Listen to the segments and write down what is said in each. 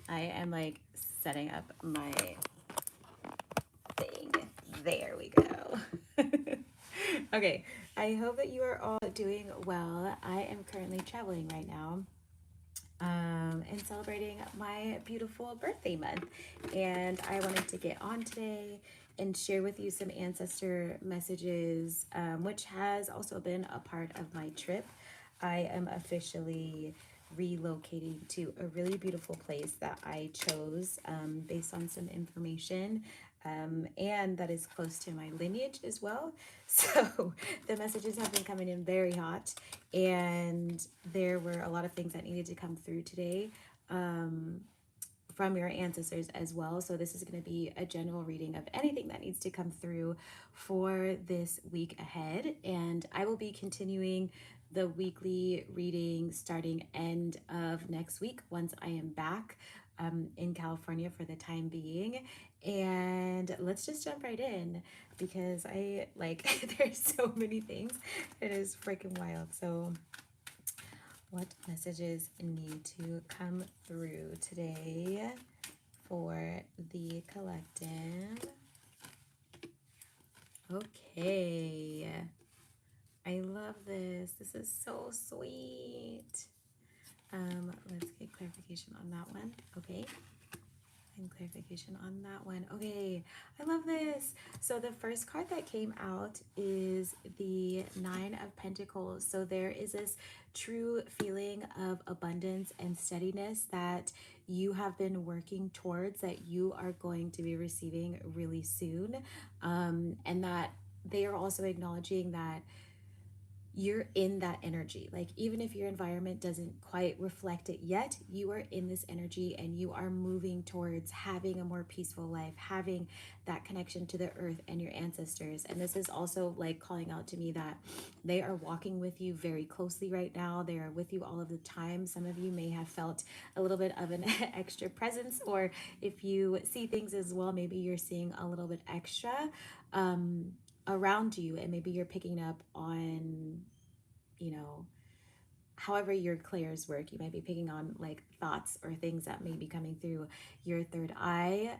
I am like setting up my thing. There we go. Okay, I hope that you are all doing well. I am currently traveling right now, and celebrating my beautiful birthday month. And I wanted to get on today and share with you some ancestor messages, which has also been a part of my trip. I am officially relocating to a really beautiful place that I chose based on some information, and that is close to my lineage as well. So the messages have been coming in very hot, and there were a lot of things that needed to come through today from your ancestors as well. So this is going to be a general reading of anything that needs to come through for this week ahead, and I will be continuing the weekly reading starting end of next week once I am back in California for the time being. And let's just jump right in because I like there's so many things. It is freaking wild. So what messages need to come through today for the collective? Okay. I love this. This is so sweet. Let's get clarification on that one. Okay. And clarification on that one. Okay, I love this. So the first card that came out is the Nine of Pentacles. So there is this true feeling of abundance and steadiness that you have been working towards, that you are going to be receiving really soon, and that they are also acknowledging that you're in that energy. Like, even if your environment doesn't quite reflect it yet, you are in this energy and you are moving towards having a more peaceful life, having that connection to the earth and your ancestors. And this is also like calling out to me that they are walking with you very closely right now. They are with you all of the time. Some of you may have felt a little bit of an extra presence, or if you see things as well, maybe you're seeing a little bit extra around you, and maybe you're picking up on, you know, however your clairs work. You might be picking on like thoughts or things that may be coming through your third eye,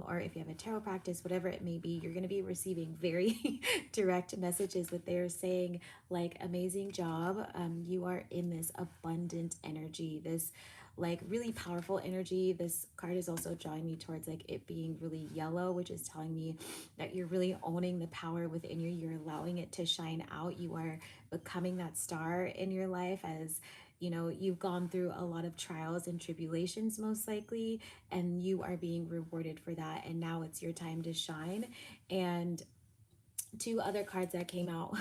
or if you have a tarot practice, whatever it may be, you're going to be receiving very direct messages that they're saying like, amazing job. You are in this abundant energy, this like really powerful energy. This card is also drawing me towards like it being really yellow, which is telling me that you're really owning the power within you. You're allowing it to shine out. You are becoming that star in your life, as you know, you've gone through a lot of trials and tribulations most likely, and you are being rewarded for that, and now it's your time to shine. And two other cards that came out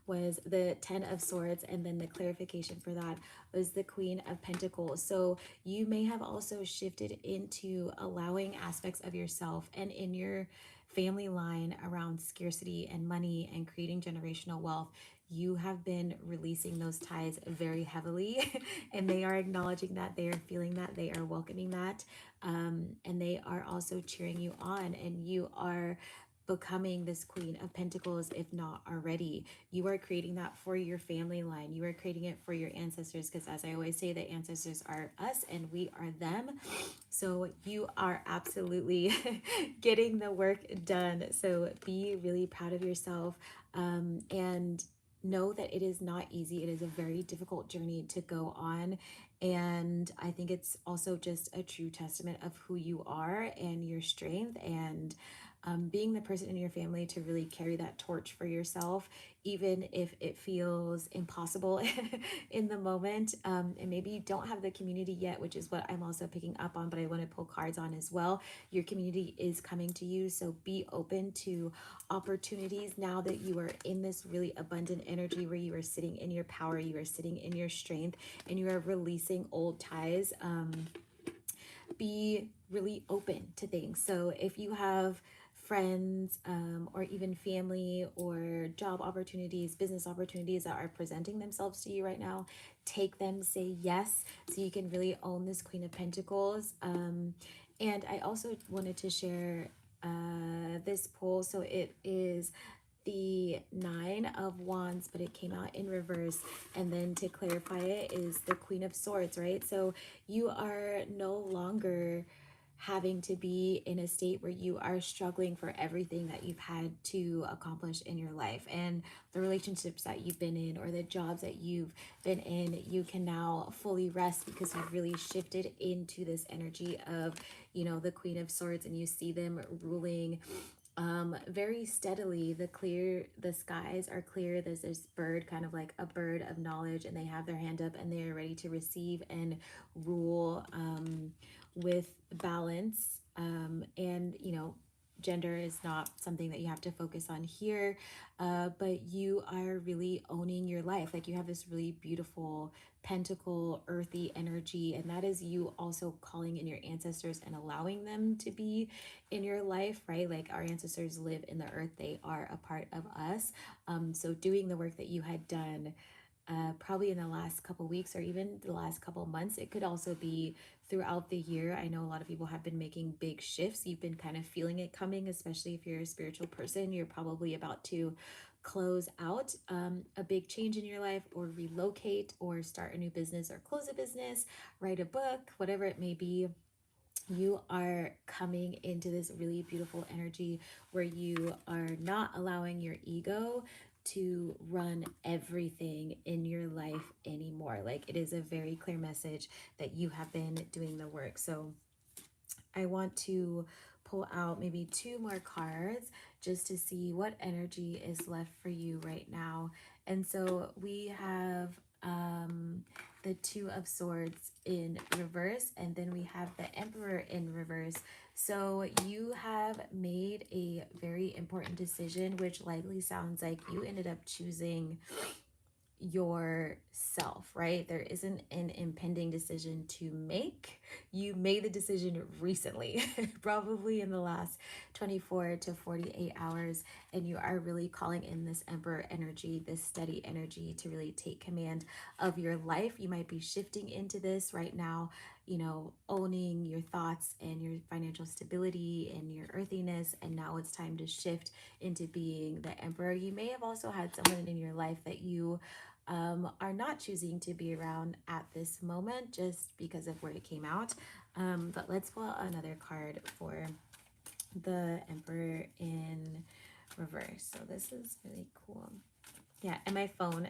was the Ten of Swords, and then the clarification for that was the Queen of Pentacles. So you may have also shifted into allowing aspects of yourself and in your family line around scarcity and money and creating generational wealth. You have been releasing those ties very heavily, and they are acknowledging that, they are feeling that, they are welcoming that, and they are also cheering you on, and you are becoming this Queen of Pentacles, if not already. You are creating that for your family line. You are creating it for your ancestors, because as I always say, the ancestors are us and we are them. So you are absolutely getting the work done. So be really proud of yourself, and know that it is not easy. It is a very difficult journey to go on. And I think it's also just a true testament of who you are and your strength, and being the person in your family to really carry that torch for yourself, even if it feels impossible in the moment. And maybe you don't have the community yet, which is what I'm also picking up on, but I want to pull cards on as well. Your community is coming to you, so be open to opportunities now that you are in this really abundant energy where you are sitting in your power, you are sitting in your strength, and you are releasing old ties. Be really open to things. So if you have friends, or even family or job opportunities, business opportunities that are presenting themselves to you right now, take them, say yes, so you can really own this Queen of Pentacles. And I also wanted to share this poll. So it is the Nine of Wands, but it came out in reverse. And then to clarify it is the Queen of Swords, right? So you are no longer having to be in a state where you are struggling for everything that you've had to accomplish in your life, and the relationships that you've been in or the jobs that you've been in. You can now fully rest because you've really shifted into this energy of, the Queen of Swords, and you see them ruling very steadily. The skies are clear. There's this bird, kind of like a bird of knowledge, and they have their hand up and they're ready to receive and rule with balance. And gender is not something that you have to focus on here, but you are really owning your life. Like, you have this really beautiful pentacle earthy energy, and that is you also calling in your ancestors and allowing them to be in your life, right? Like, our ancestors live in the earth, they are a part of us. So doing the work that you had done probably in the last couple weeks or even the last couple months. It could also be throughout the year. I know a lot of people have been making big shifts. You've been kind of feeling it coming, especially if you're a spiritual person. You're probably about to close out a big change in your life, or relocate, or start a new business, or close a business, write a book, whatever it may be. You are coming into this really beautiful energy where you are not allowing your ego to run everything in your life anymore. Like, it is a very clear message that you have been doing the work. So I want to pull out maybe two more cards just to see what energy is left for you right now. And so we have the Two of Swords in reverse, and then we have the Emperor in reverse. So you have made a very important decision, which likely sounds like you ended up choosing yourself, right? There isn't an impending decision to make. You made the decision recently, probably in the last 24 to 48 hours, and you are really calling in this Emperor energy, this steady energy, to really take command of your life. You might be shifting into this right now, owning your thoughts and your financial stability and your earthiness, and now it's time to shift into being the Emperor. You may have also had someone in your life that you are not choosing to be around at this moment just because of where it came out. But let's pull out another card for the Emperor in reverse. So this is really cool. Yeah, and my phone,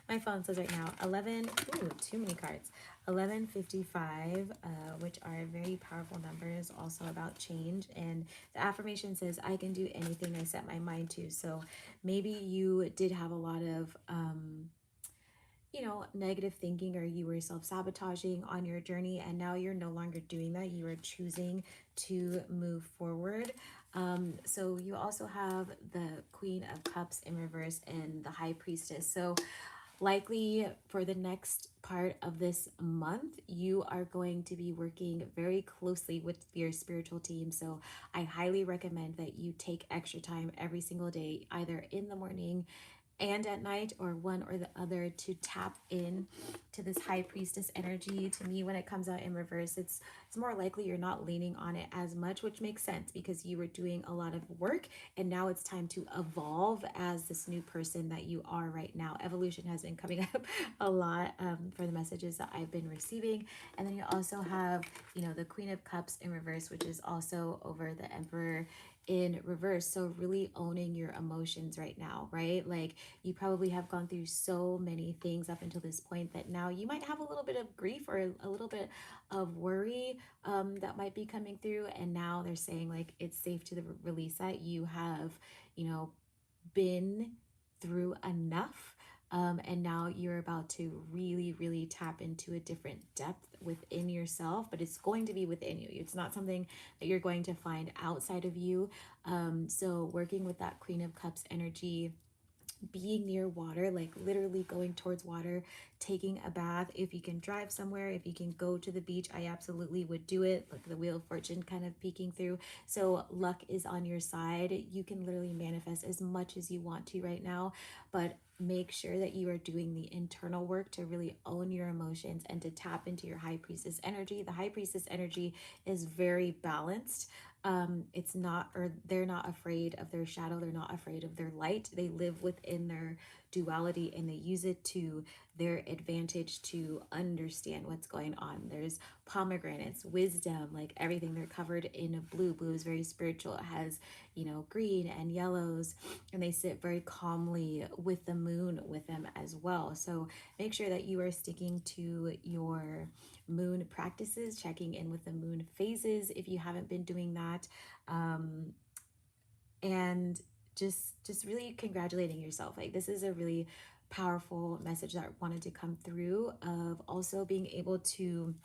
my phone says right now 11. Ooh, too many cards. 11:55, which are very powerful numbers, also about change. And the affirmation says, "I can do anything I set my mind to." So maybe you did have a lot of negative thinking, or you were self-sabotaging on your journey, and now you're no longer doing that. You are choosing to move forward. So you also have the Queen of Cups in reverse and the High Priestess. So likely for the next part of this month, you are going to be working very closely with your spiritual team. So I highly recommend that you take extra time every single day, either in the morning and at night, or one or the other, to tap in to this High Priestess energy. To me, when it comes out in reverse, it's more likely you're not leaning on it as much, which makes sense because you were doing a lot of work, and now it's time to evolve as this new person that you are right now. Evolution has been coming up a lot for the messages that I've been receiving. And then you also have the Queen of Cups in reverse, which is also over the Emperor in reverse. So really owning your emotions right now, right? Like, you probably have gone through so many things up until this point that now you might have a little bit of grief or a little bit of worry that might be coming through. And now they're saying, like, it's safe to release that. You have, been through enough. And now you're about to really, really tap into a different depth within yourself, but it's going to be within you. It's not something that you're going to find outside of you. So working with that Queen of Cups energy, being near water, like literally going towards water, taking a bath. If you can drive somewhere, if you can go to the beach, I absolutely would do it. Like the Wheel of Fortune kind of peeking through. So luck is on your side. You can literally manifest as much as you want to right now, but make sure that you are doing the internal work to really own your emotions and to tap into your High Priestess energy. The High Priestess energy is very balanced. It's not, or they're not afraid of their shadow, they're not afraid of their light. They live within their duality and they use it to their advantage to understand what's going on. There's pomegranates, wisdom, like everything. They're covered in a blue. Blue is very spiritual. It has, green and yellows, and they sit very calmly with the moon with them as well. So make sure that you are sticking to your moon practices, checking in with the moon phases if you haven't been doing that. And just really congratulating yourself. Like, this is a really powerful message that wanted to come through, of also being able to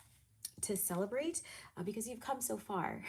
celebrate, because you've come so far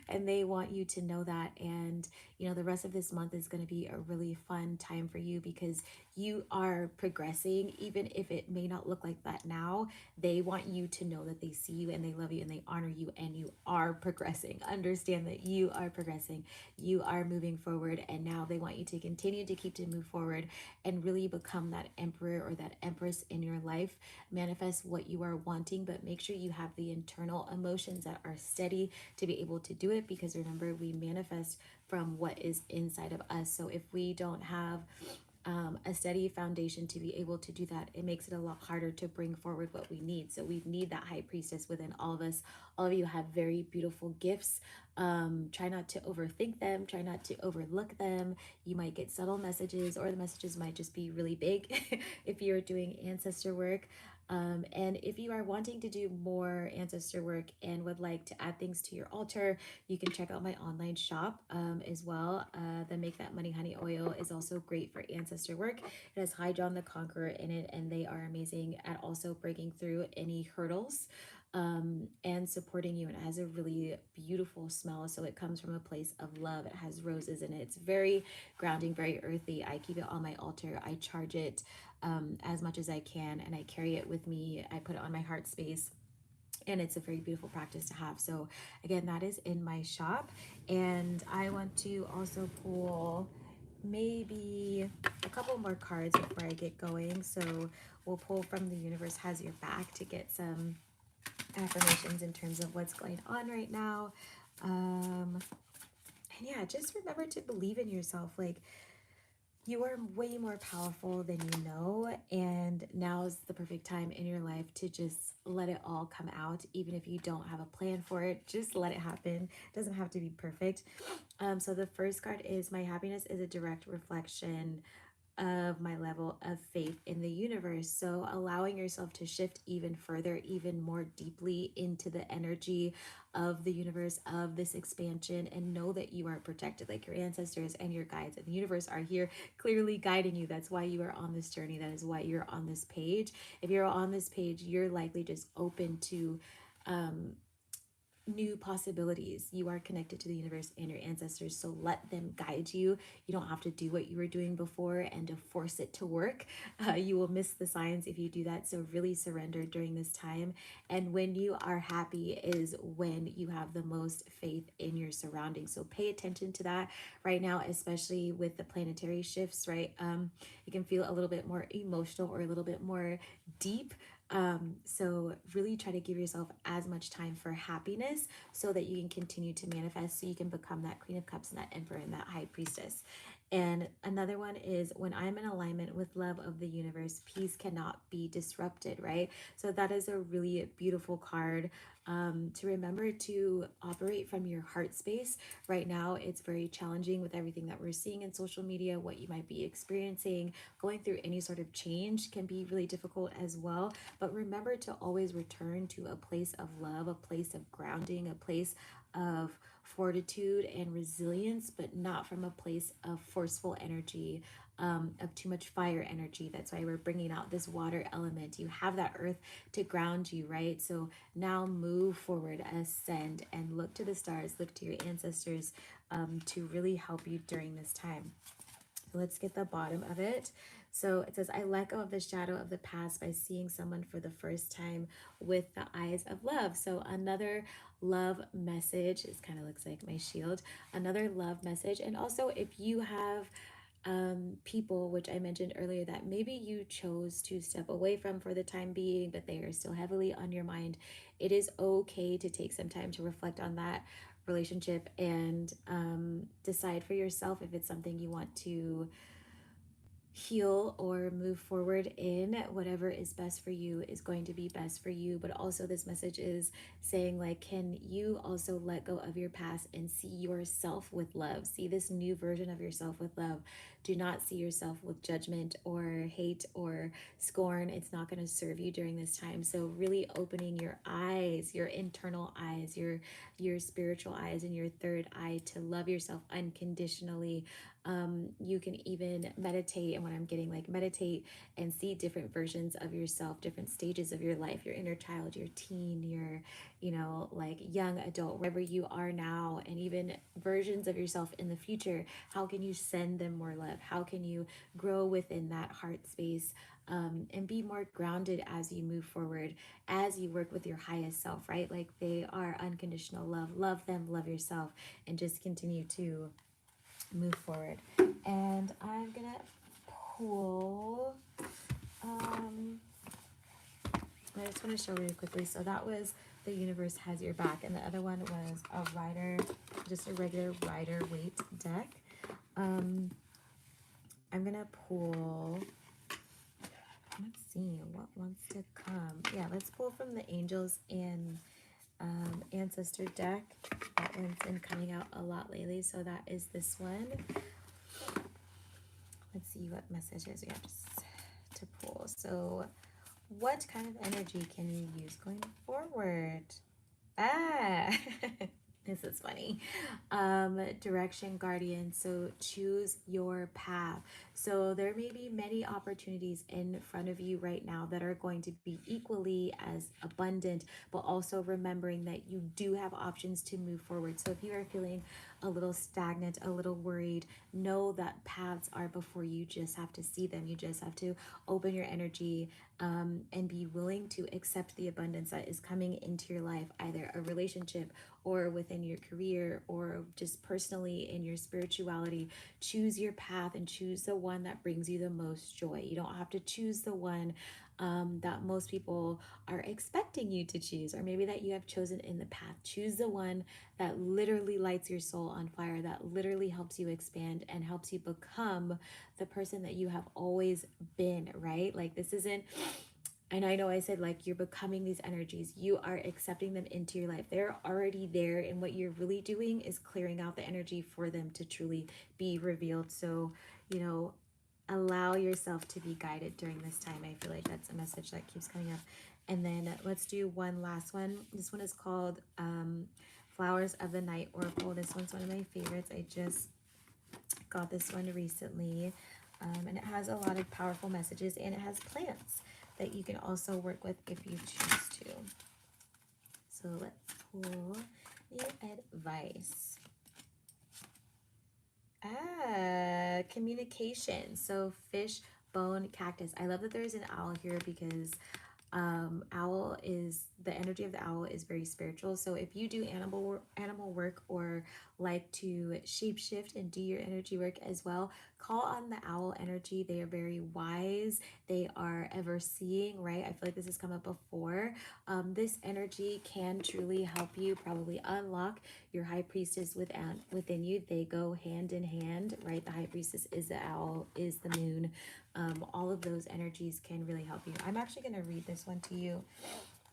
and they want you to know that. And the rest of this month is going to be a really fun time for you, because you are progressing. Even if it may not look like that now, they want you to know that they see you and they love you and they honor you, and you are progressing. Understand that you are progressing, you are moving forward, and now they want you to continue to move forward and really become that emperor or that empress in your life. Manifest what you are wanting, but make sure you have the internal emotions that are steady to be able to do it, because remember, we manifest from what is inside of us. So if we don't have a steady foundation to be able to do that, it makes it a lot harder to bring forward what we need. So we need that high priestess within all of us. All of you have very beautiful gifts. Try not to overthink them, try not to overlook them. You might get subtle messages, or the messages might just be really big if you're doing ancestor work. And if you are wanting to do more ancestor work and would like to add things to your altar, you can check out my online shop as well. The Make That Money Honey oil is also great for ancestor work. It has High John the Conqueror in it, and they are amazing at also breaking through any hurdles and supporting you. And it has a really beautiful smell. So it comes from a place of love. It has roses in it. It's very grounding, very earthy. I keep it on my altar. I charge it as much as I can, and I carry it with me. I put it on my heart space, and it's a very beautiful practice to have. So again, that is in my shop. And I want to also pull maybe a couple more cards before I get going. So we'll pull from The Universe Has Your Back to get some affirmations in terms of what's going on right now. And yeah, just remember to believe in yourself. Like, you are way more powerful than you know, and now's the perfect time in your life to just let it all come out. Even if you don't have a plan for it, just let it happen. It doesn't have to be perfect. So the first card is, my happiness is a direct reflection of my level of faith in the universe. So allowing yourself to shift even further, even more deeply into the energy of the universe, of this expansion, and know that you are protected. Like, your ancestors and your guides and the universe are here clearly guiding you. That's why you are on this journey. That is why you're on this page. If you're on this page, you're likely just open to new possibilities. You are connected to the universe and your ancestors, so let them guide you. You don't have to do what you were doing before and to force it to work. You will miss the signs if you do that. So really surrender during this time. And when you are happy is when you have the most faith in your surroundings. So pay attention to that right now, especially with the planetary shifts, right? You can feel a little bit more emotional or a little bit more deep. So really try to give yourself as much time for happiness so that you can continue to manifest, so you can become that Queen of Cups and that Emperor and that High Priestess. And another one is, when I'm in alignment with love of the universe, peace cannot be disrupted, right? So that is a really beautiful card to remember to operate from your heart space. Right now, it's very challenging with everything that we're seeing in social media, what you might be experiencing. Going through any sort of change can be really difficult as well. But remember to always return to a place of love, a place of grounding, a place of fortitude and resilience, but not from a place of forceful energy, of too much fire energy. That's why we're bringing out this water element. You have that earth to ground you, right? So now move forward, ascend, and look to the stars, look to your ancestors to really help you during this time. So let's get the bottom of it. So it says, I let go of the shadow of the past by seeing someone for the first time with the eyes of love. So another love message. This kind of looks like my shield. Another love message. And also, if you have people, which I mentioned earlier, that maybe you chose to step away from for the time being, but they are still heavily on your mind, it is okay to take some time to reflect on that. relationship, and decide for yourself if it's something you want to heal or move forward in. Whatever is best for you is going to be best for you. But also, this message is saying, like, can you also let go of your past and see yourself with love? See this new version of yourself with love. Do not see yourself with judgment or hate or scorn. It's not going to serve you during this time. So really opening your eyes, your internal eyes, your spiritual eyes, and your third eye to love yourself unconditionally. You can even meditate, and what I'm getting, like, meditate and see different versions of yourself, different stages of your life, your inner child, your teen, your, like, young adult, wherever you are now, and even versions of yourself in the future. How can you send them more love? How can you grow within that heart space, and be more grounded as you move forward, as you work with your highest self, right? Like, they are unconditional love. Love them, love yourself, and just continue to move forward. And I'm gonna pull, I just want to show really quickly. So that was the universe has your back, and the other one was a rider, just a regular rider weight deck. I'm gonna pull, let's see what wants to come. Yeah, let's pull from the angels and ancestor deck. That one's been coming out a lot lately, so that is this one. Let's see what messages we have to pull. So what kind of energy can you use going forward? Ah, this is funny. Direction guardian. So choose your path. So there may be many opportunities in front of you right now that are going to be equally as abundant, but also remembering that you do have options to move forward. So if you are feeling a little stagnant, a little worried, know that paths are before you. Just have to see them. You just have to open your energy, and be willing to accept the abundance that is coming into your life, either a relationship or within your career or just personally in your spirituality. Choose your path and choose the one that brings you the most joy. You don't have to choose the one that most people are expecting you to choose, or maybe that you have chosen in the path. Choose the one that literally lights your soul on fire, that literally helps you expand and helps you become the person that you have always been, right? Like, this isn't, and I know I said, like, you're becoming these energies, you are accepting them into your life. They're already there, and what you're really doing is clearing out the energy for them to truly be revealed. So, allow yourself to be guided during this time. I feel like that's a message that keeps coming up. And then let's do one last one. This one is called Flowers of the Night Oracle. This one's one of my favorites. I just got this one recently, and it has a lot of powerful messages, and it has plants that you can also work with if you choose to. So let's pull the advice. Communication. So fish, bone, cactus. I love that there's an owl here because owl is, the energy of the owl is very spiritual. So if you do animal work, or like to shapeshift and do your energy work as well, call on the owl energy. They are very wise. They are ever seeing, right? I feel like this has come up before. This energy can truly help you probably unlock your high priestess within you. They go hand in hand, right? The high priestess is the owl, is the moon. All of those energies can really help you. I'm actually going to read this one to you.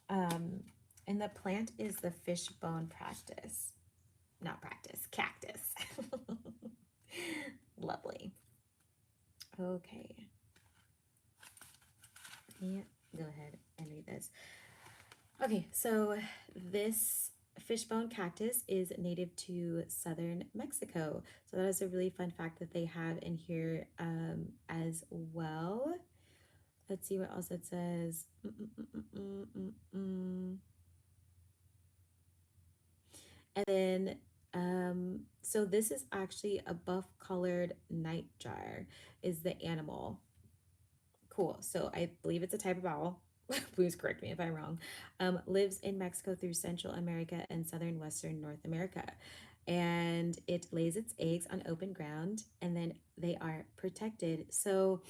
And the plant is the fishbone practice. Not practice, cactus. Lovely. Okay. Yeah, go ahead and read this. Okay, so this fishbone cactus is native to southern Mexico. So that is a really fun fact that they have in here as well. Let's see what else it says. And then, so this is actually a buff colored nightjar is the animal. Cool. So I believe it's a type of owl. Please correct me if I'm wrong. Lives in Mexico through Central America and southern western North America. And it lays its eggs on open ground, and then they are protected. So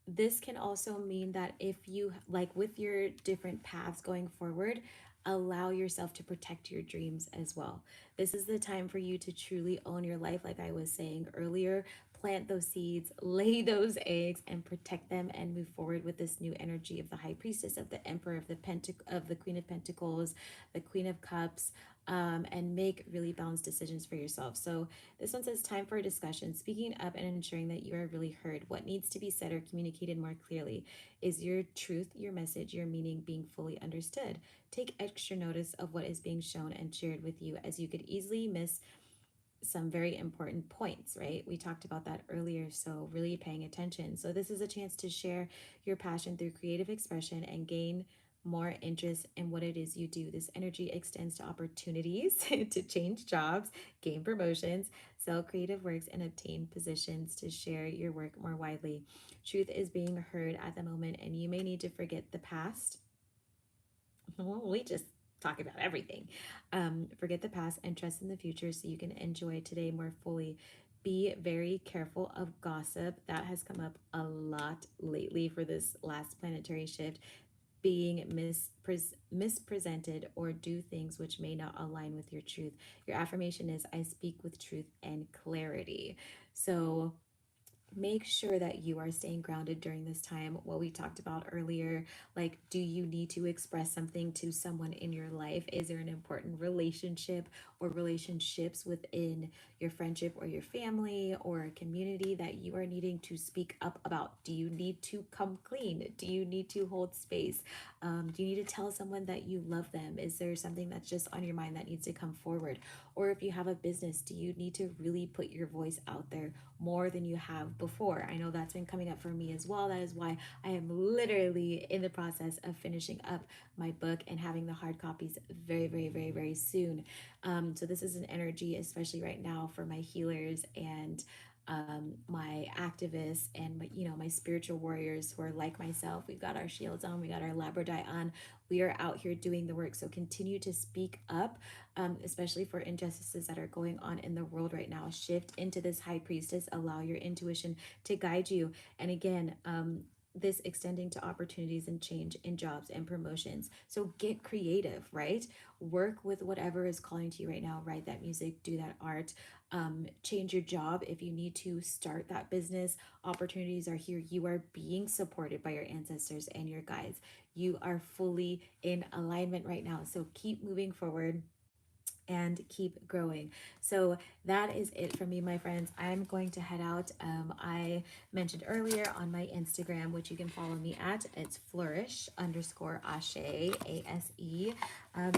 this can also mean that if you, like, with your different paths going forward, allow yourself to protect your dreams as well. This is the time for you to truly own your life, like I was saying earlier. Plant those seeds, lay those eggs, and protect them, and move forward with this new energy of the High Priestess, of the Emperor, of the Queen of Pentacles, the Queen of Cups, and make really balanced decisions for yourself. So this one says, time for a discussion, speaking up and ensuring that you are really heard. What needs to be said or communicated more clearly? Is your truth, your message, your meaning being fully understood? Take extra notice of what is being shown and shared with you, as you could easily miss some very important points, right? We talked about that earlier, so really paying attention. So this is a chance to share your passion through creative expression and gain more interest in what it is you do. This energy extends to opportunities to change jobs, gain promotions, sell creative works, and obtain positions to share your work more widely. Truth is being heard at the moment, and you may need to forget the past. Well, we just talk about everything. Forget the past and trust in the future so you can enjoy today more fully. Be very careful of gossip. That has come up a lot lately for this last planetary shift. Being mispresented or do things which may not align with your truth. Your affirmation is, I speak with truth and clarity. So make sure that you are staying grounded during this time. What we talked about earlier, like, do you need to express something to someone in your life? Is there an important relationship or relationships within your friendship or your family or a community that you are needing to speak up about? Do you need to come clean? Do you need to hold space? Do you need to tell someone that you love them? Is there something that's just on your mind that needs to come forward? Or if you have a business, do you need to really put your voice out there more than you have before? I know that's been coming up for me as well. That is why I am literally in the process of finishing up my book and having the hard copies very, very, very, very soon. So this is an energy, especially right now, for my healers and my activists and my spiritual warriors who are like myself. We've got our shields on, we got our labradite on. We are out here doing the work. So continue to speak up, especially for injustices that are going on in the world right now. Shift into this High Priestess. Allow your intuition to guide you. And again, this extending to opportunities and change in jobs and promotions. So get creative, right? Work with whatever is calling to you right now. Write that music, do that art, change your job if you need to start that business. Opportunities are here. You are being supported by your ancestors and your guides. You are fully in alignment right now. So keep moving forward and keep growing. So that is it from me, my friends. I'm going to head out. I mentioned earlier on my Instagram, which you can follow me at, it's flourish_ashe, ASE.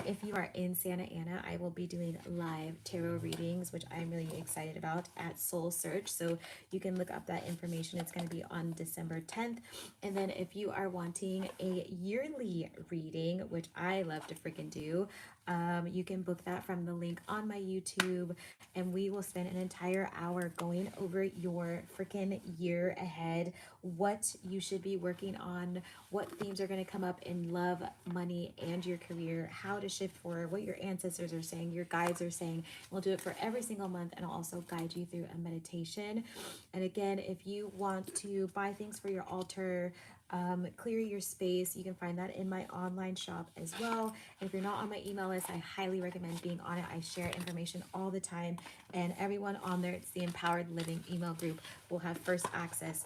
If you are in Santa Ana, I will be doing live tarot readings, which I'm really excited about, at Soul Search. So you can look up that information. It's going to be on December 10th. And then if you are wanting a yearly reading, which I love to freaking do, you can book that from the link on my YouTube, and we will spend an entire hour going over your freaking year ahead, what you should be working on, what themes are going to come up in love, money, and your career, how to shift forward, what your ancestors are saying, your guides are saying. We'll do it for every single month, and I'll also guide you through a meditation. And again, if you want to buy things for your altar, clear your space, you can find that in my online shop as well. And if you're not on my email list, I highly recommend being on it. I share information all the time, and everyone on there, it's the Empowered Living email group, will have first access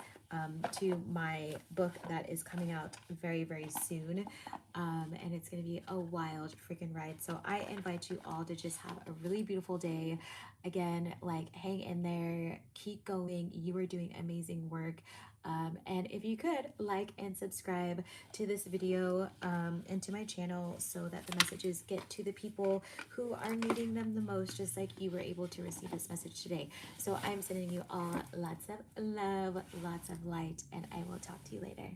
to my book that is coming out very, very soon. And it's going to be a wild freaking ride. So I invite you all to just have a really beautiful day. Again, like, hang in there, keep going. You are doing amazing work. And if you could like and subscribe to this video and to my channel, so that the messages get to the people who are needing them the most, just like you were able to receive this message today. So I'm sending you all lots of love, lots of light, and I will talk to you later.